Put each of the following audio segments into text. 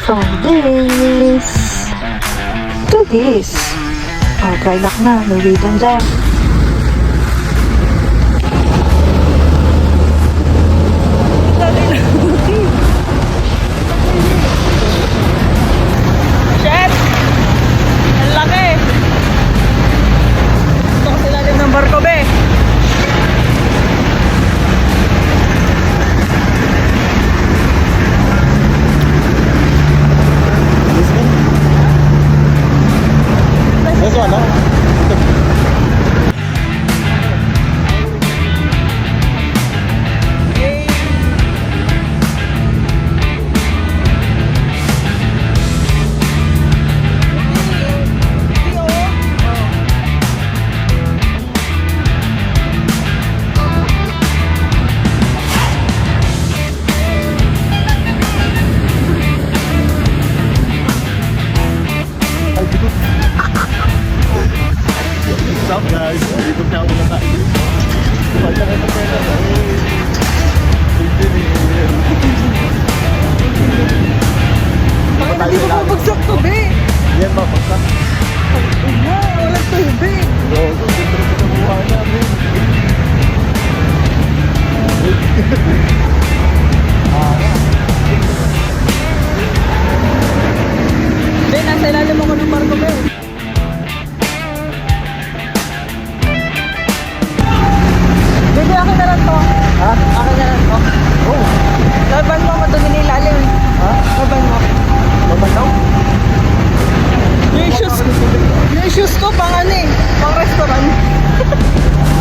from this to this. Oh, try lock na. Norwegian dyan. Shit! Ang laki! Ito kasi lalim ng barko, be. This one, no? What's up guys? Dito na ako na tayo. Pagka ito pwede. Bakit hindi mo babagsak to, be? Yan ba, pagka? Wala, walang tubig. Gogo, dito rin sa buhay namin. Be, nasa ilalim ako ng barko, be. Bebe, akin na lang to. Ha? Akin na lang to. Oh. Laban mo, madumi na ilalim. Ha? Laban mo. Babanaw? Yung shoes ko, pang ano eh. Pang restaurant.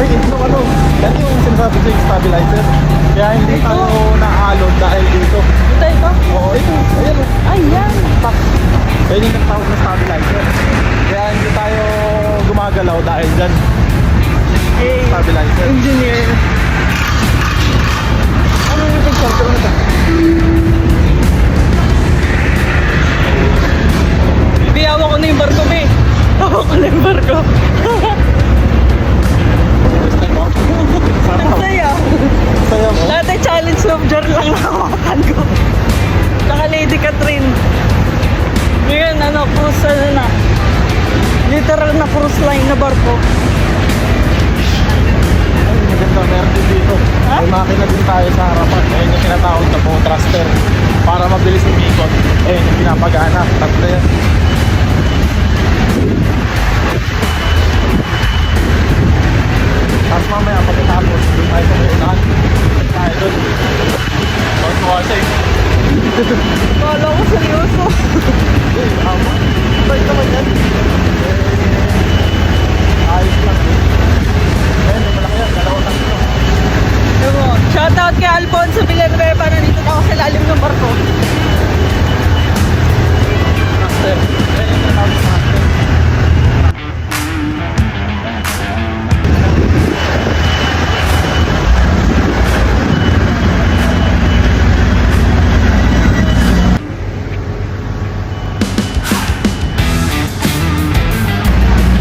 Ay, ito ano? Yan yung sinasabi ko yung stabilizer. Kaya hindi Ito. tayo naaalon dahil dito. Ito. Oo, ito. Ayan o. Ayan. Pak. Yan yung nagtawag na stabilizer. Kaya hindi tayo gumagalaw dahil dyan. Eh, Stabilizer. engineer. Ano yung picture? Ito na ito. Bibi, hawak ko na yung barko, be. Hawak ko na yung barko. Ang saya. Saya mo? Dati challenge of jar lang nahawakan ko. Naka Lady Catherine. Ngayon, cruise na. Literal na cruise line na barko. Ay, maganda. Meron din dito. Ha? May makina din tayo sa harapan. Ayun yung tinatawag na boat thruster. Para mabilis umikot. Ayun yung pinapagana. Tatlo yan. Tapos mamaya pagkatapos, doon tayo sa may unahan. Tayo doon. Tuwa siya eh. Kala ko seryoso. Uy, ama. Bait naman yan. Ayos lang eh. Ayun, yung malaki yan. Dalawa tatlo. Diba? Shoutout kay Alfonso Villanueva. Nandito na ako sa lalim ng barko. Master. Ayun yung tinatawag sa master.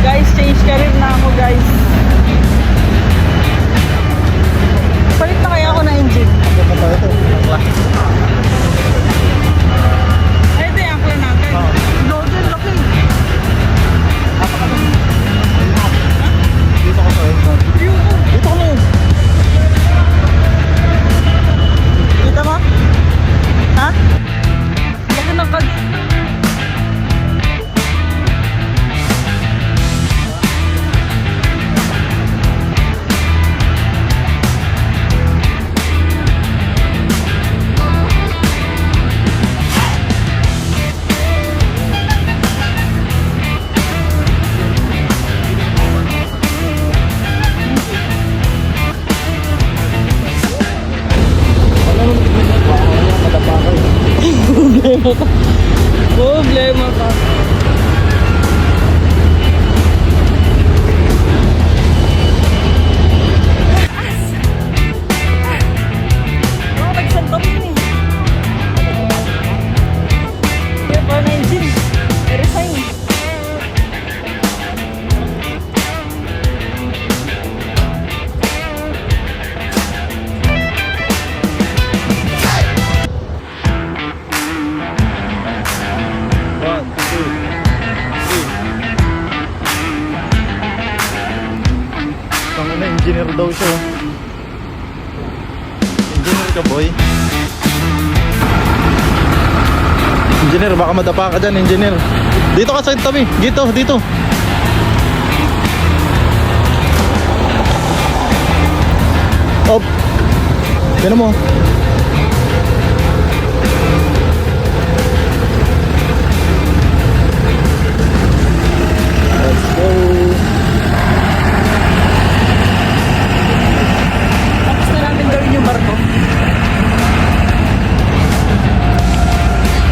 Guys, change career na ako, guys. Palit na kaya ako na engine. Ano ba tayo ito? Ang laki. Ay, ito yung angkla natin. Oo. Golden laki. Dito ko sa ito. Dito ko na yun. Kita mo? Ha? Laki ng kag... Problema ka. Oh, nagsantom yun eh. Kaya pa na engine. I-resign. daw siya. Oh. Engineer ka, boy. Engineer, baka madapa ka dyan, engineer. Dito ka sa tabi. Dito, dito. Op. Yan mo. Let's go. Tapos na namin gawin yung barko.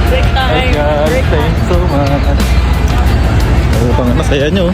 Break time. Guys, Break time. thanks so much. Ano pang masaya nyo?